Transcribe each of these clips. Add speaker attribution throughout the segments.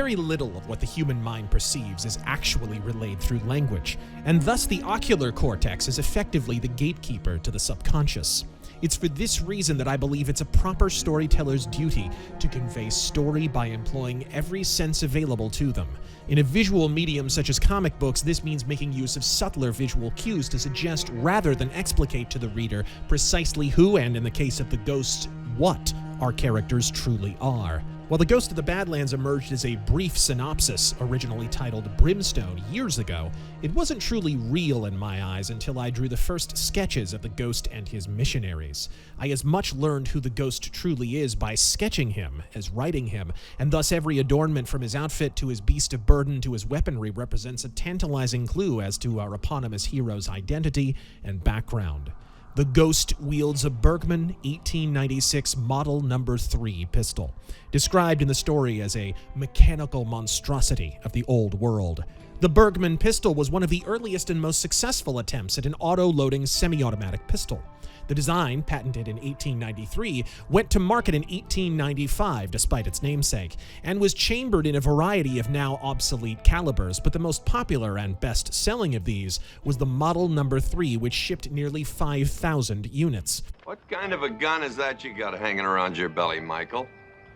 Speaker 1: very little of what the human mind perceives is actually relayed through language, and thus the ocular cortex is effectively the gatekeeper to the subconscious. It's for this reason that I believe it's a proper storyteller's duty to convey story by employing every sense available to them. In a visual medium such as comic books, this means making use of subtler visual cues to suggest rather than explicate to the reader precisely who, and in the case of the ghost, what our characters truly are. While The Ghost of the Badlands emerged as a brief synopsis, originally titled Brimstone, years ago, it wasn't truly real in my eyes until I drew the first sketches of the ghost and his missionaries. I as much learned who the ghost truly is by sketching him as writing him, and thus every adornment from his outfit to his beast of burden to his weaponry represents a tantalizing clue as to our eponymous hero's identity and background. The ghost wields a Bergmann 1896 Model No. 3 pistol, described in the story as a mechanical monstrosity of the old world. The Bergmann pistol was one of the earliest and most successful attempts at an auto-loading semi-automatic pistol. The design, patented in 1893, went to market in 1895 despite its namesake, and was chambered in a variety of now obsolete calibers, but the most popular and best-selling of these was the Model No. 3, which shipped nearly 5,000 units.
Speaker 2: What kind of a gun is that you got hanging around your belly, Michael?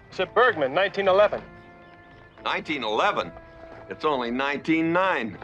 Speaker 3: It's a Bergmann, 1911.
Speaker 2: 1911? It's only 1909.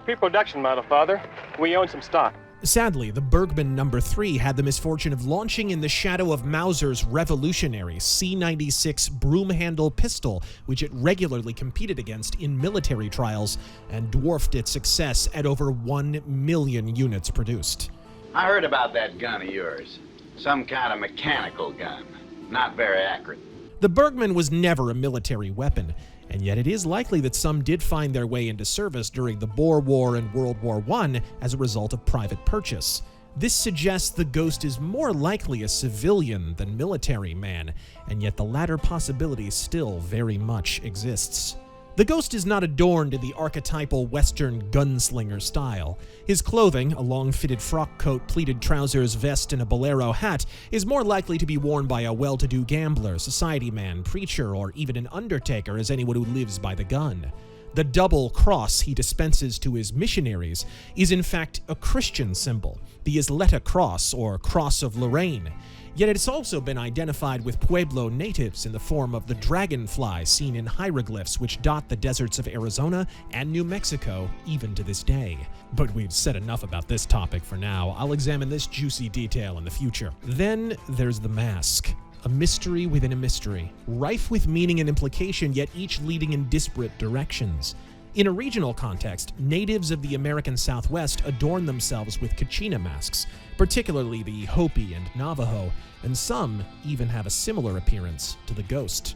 Speaker 3: Pre-production model, Father. We own some stock.
Speaker 1: Sadly, the Bergmann No. 3 had the misfortune of launching in the shadow of Mauser's revolutionary C96 broom-handle pistol, which it regularly competed against in military trials, and dwarfed its success at over 1 million units produced.
Speaker 4: I heard about that gun of yours. Some kind of mechanical gun. Not very accurate.
Speaker 1: The Bergmann was never a military weapon, and yet it is likely that some did find their way into service during the Boer War and World War I as a result of private purchase. This suggests the ghost is more likely a civilian than military man, and yet the latter possibility still very much exists. The ghost is not adorned in the archetypal Western gunslinger style. His clothing, a long-fitted frock coat, pleated trousers, vest, and a bolero hat, is more likely to be worn by a well-to-do gambler, society man, preacher, or even an undertaker as anyone who lives by the gun. The double cross he dispenses to his missionaries is in fact a Christian symbol, the Isleta cross, or Cross of Lorraine. Yet it's also been identified with Pueblo natives in the form of the dragonfly seen in hieroglyphs which dot the deserts of Arizona and New Mexico even to this day. But we've said enough about this topic for now. I'll examine this juicy detail in the future. Then there's the mask. A mystery within a mystery, rife with meaning and implication, yet each leading in disparate directions. In a regional context, natives of the American Southwest adorn themselves with kachina masks, particularly the Hopi and Navajo, and some even have a similar appearance to the ghost.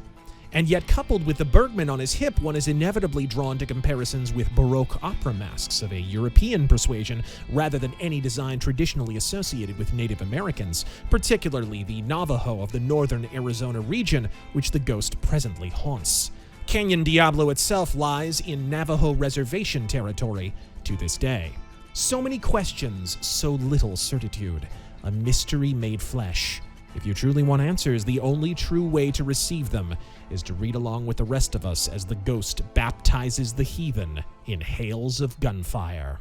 Speaker 1: And yet, coupled with the Bergmann on his hip, one is inevitably drawn to comparisons with Baroque opera masks of a European persuasion rather than any design traditionally associated with Native Americans, particularly the Navajo of the northern Arizona region, which the ghost presently haunts. Canyon Diablo itself lies in Navajo reservation territory to this day. So many questions, so little certitude. A mystery made flesh. If you truly want answers, the only true way to receive them is to read along with the rest of us as the ghost baptizes the heathen in hails of gunfire.